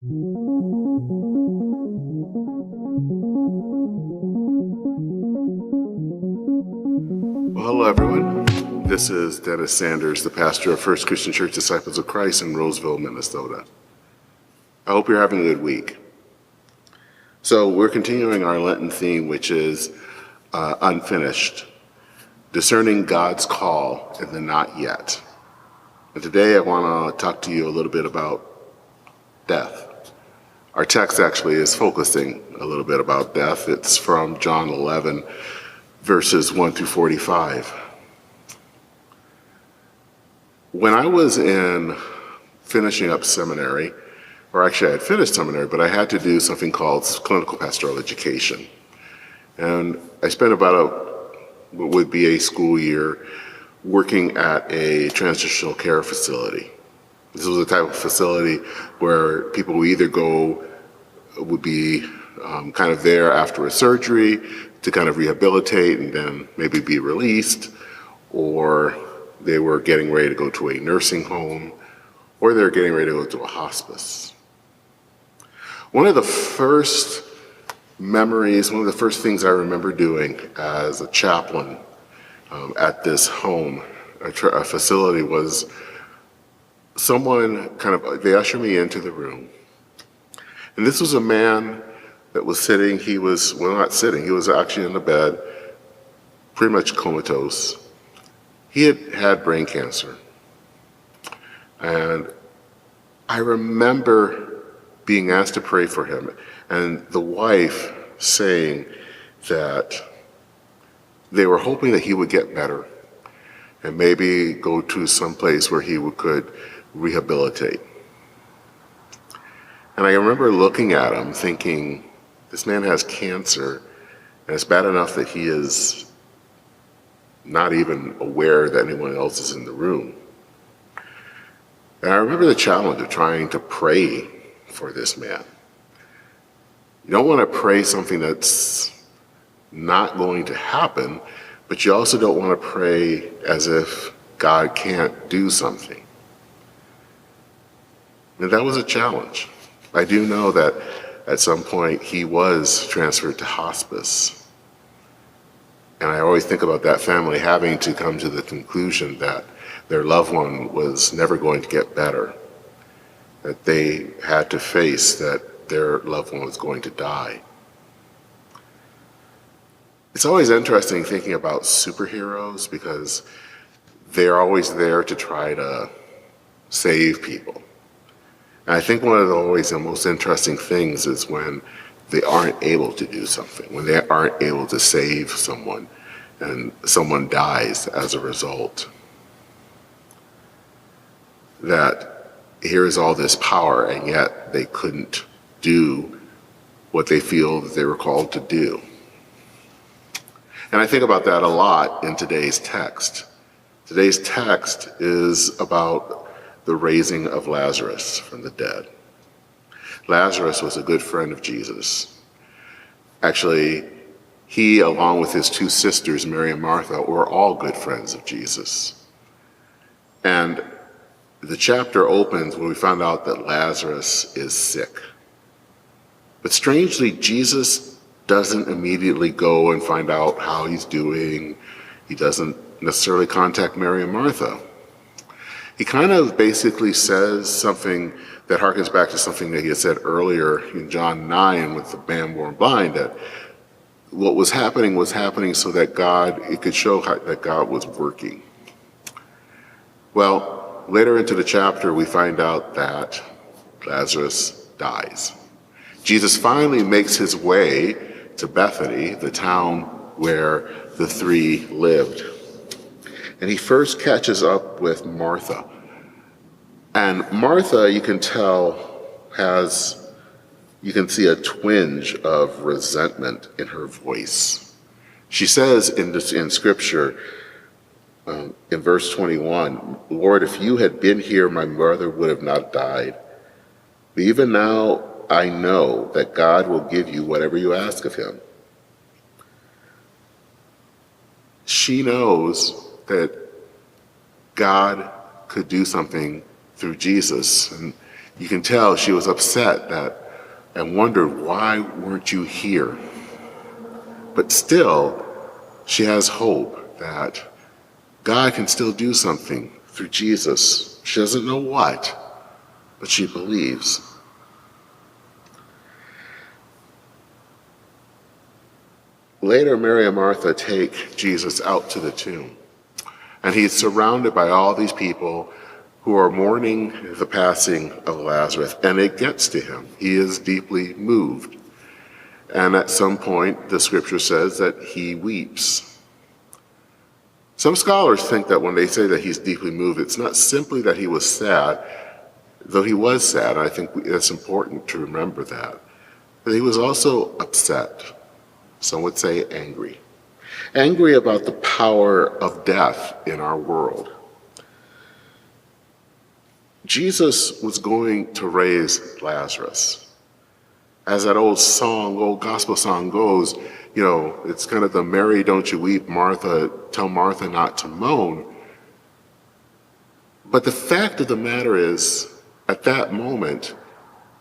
Well, hello, everyone. This is Dennis Sanders, the pastor of First Christian Church Disciples of Christ in Roseville, Minnesota. I hope you're having a good week. So we're continuing our Lenten theme, which is unfinished, discerning God's call in the not yet. And today I want to talk to you a little bit about death. Our text actually is focusing a little bit about death. It's from John 11, verses 1 through 45. When I was finishing up seminary, or actually I had finished seminary, but I had to do something called clinical pastoral education. And I spent about what would be a school year working at a transitional care facility. This was a type of facility where people would be kind of there after a surgery to kind of rehabilitate and then maybe be released, or they were getting ready to go to a nursing home, or they're getting ready to go to a hospice. One of the first memories, one of the first things I remember doing as a chaplain at this home, a facility, was they ushered me into the room. And this was a man that was sitting, he was actually in the bed, pretty much comatose. He had brain cancer. And I remember being asked to pray for him, and the wife saying that they were hoping that he would get better and maybe go to some place where he could rehabilitate. And I remember looking at him thinking, this man has cancer, and it's bad enough that he is not even aware that anyone else is in the room. And I remember the challenge of trying to pray for this man. You don't want to pray something that's not going to happen, but you also don't want to pray as if God can't do something. And that was a challenge. I do know that at some point he was transferred to hospice. And I always think about that family having to come to the conclusion that their loved one was never going to get better, that they had to face that their loved one was going to die. It's always interesting thinking about superheroes because they're always there to try to save people. And I think one of the most interesting things is when they aren't able to do something, when they aren't able to save someone and someone dies as a result. That here's all this power, and yet they couldn't do what they feel that they were called to do. And I think about that a lot in today's text. Today's text is about the raising of Lazarus from the dead. Lazarus was a good friend of Jesus. Actually, he, along with his two sisters, Mary and Martha, were all good friends of Jesus. And the chapter opens when we find out that Lazarus is sick. But strangely, Jesus doesn't immediately go and find out how he's doing. He doesn't necessarily contact Mary and Martha. He kind of basically says something that harkens back to something that he had said earlier in John 9 with the man born blind, that what was happening so that it could show that God was working. Well, later into the chapter, we find out that Lazarus dies. Jesus finally makes his way to Bethany, the town where the three lived. And he first catches up with Martha. And Martha, you can see a twinge of resentment in her voice. She says in Scripture, in verse 21, Lord, if you had been here, my mother would have not died. But even now, I know that God will give you whatever you ask of him. She knows that God could do something through Jesus. And You can tell she was upset and wondered, why weren't you here? But still, she has hope that God can still do something through Jesus. She doesn't know what, but she believes. Later, Mary and Martha take Jesus out to the tomb, and he's surrounded by all these people who are mourning the passing of Lazarus, and it gets to him. He is deeply moved. And at some point, the scripture says that he weeps. Some scholars think that when they say that he's deeply moved, it's not simply that he was sad, though he was sad. I think it's important to remember that. But he was also upset. Some would say angry. Angry about the power of death in our world. Jesus was going to raise Lazarus. As that old gospel song goes, it's kind of the Mary, don't you weep, Martha, tell Martha not to moan. But the fact of the matter is, at that moment,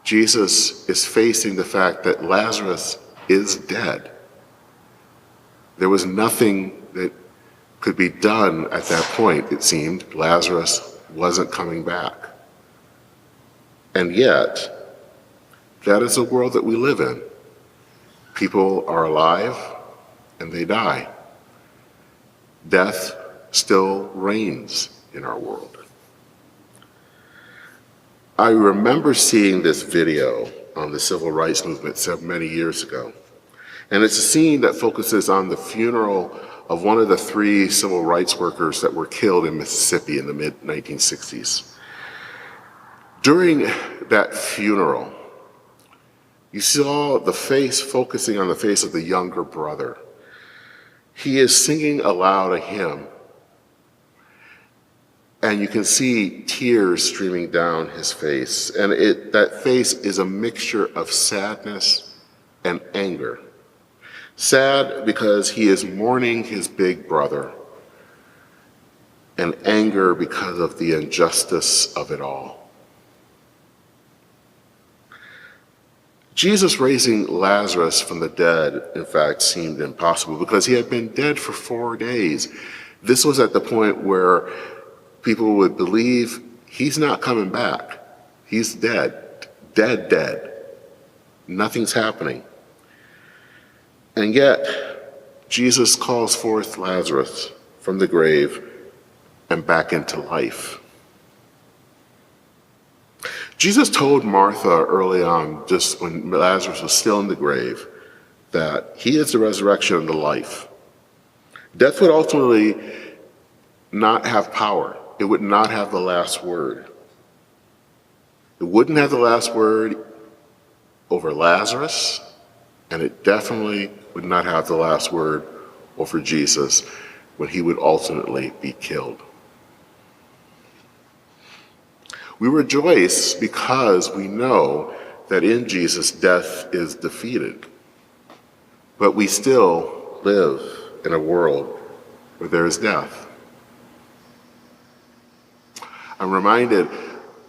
Jesus is facing the fact that Lazarus is dead. There was nothing that could be done at that point, it seemed. Lazarus wasn't coming back. And yet, that is the world that we live in. People are alive and they die. Death still reigns in our world. I remember seeing this video on the civil rights movement many years ago. And it's a scene that focuses on the funeral of one of the 3 civil rights workers that were killed in Mississippi in the mid-1960s. During that funeral, you saw the face focusing on the face of the younger brother. He is singing aloud a hymn, and you can see tears streaming down his face. And that face is a mixture of sadness and anger. Sad because he is mourning his big brother, and anger because of the injustice of it all. Jesus raising Lazarus from the dead, in fact, seemed impossible because he had been dead for 4 days. This was at the point where people would believe he's not coming back. He's dead. Dead. Nothing's happening. And yet, Jesus calls forth Lazarus from the grave and back into life. Jesus told Martha early on, just when Lazarus was still in the grave, that he is the resurrection and the life. Death would ultimately not have power. It would not have the last word. It wouldn't have the last word over Lazarus, and it definitely would not have the last word over Jesus when he would ultimately be killed. We rejoice because we know that in Jesus, death is defeated. But we still live in a world where there is death. I'm reminded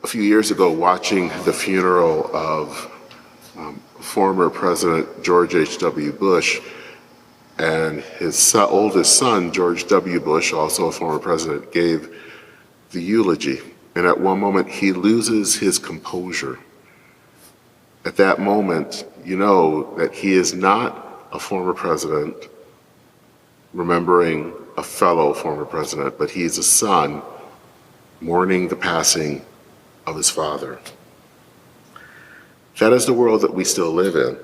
a few years ago watching the funeral of former President George H.W. Bush, and his oldest son, George W. Bush, also a former president, gave the eulogy. And at one moment, he loses his composure. At that moment, you know that he is not a former president remembering a fellow former president, but he's a son mourning the passing of his father. That is the world that we still live in.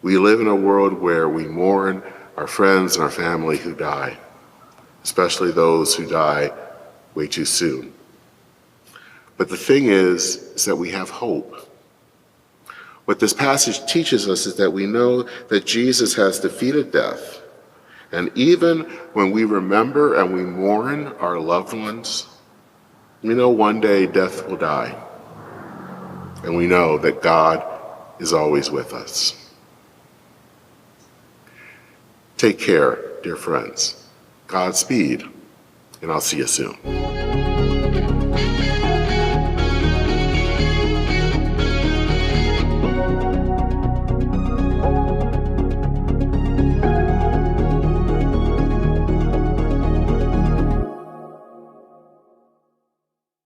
We live in a world where we mourn our friends and our family who die, especially those who die way too soon. But the thing is that we have hope. What this passage teaches us is that we know that Jesus has defeated death. And even when we remember and we mourn our loved ones, we know one day death will die. And we know that God is always with us. Take care, dear friends. Godspeed, and I'll see you soon.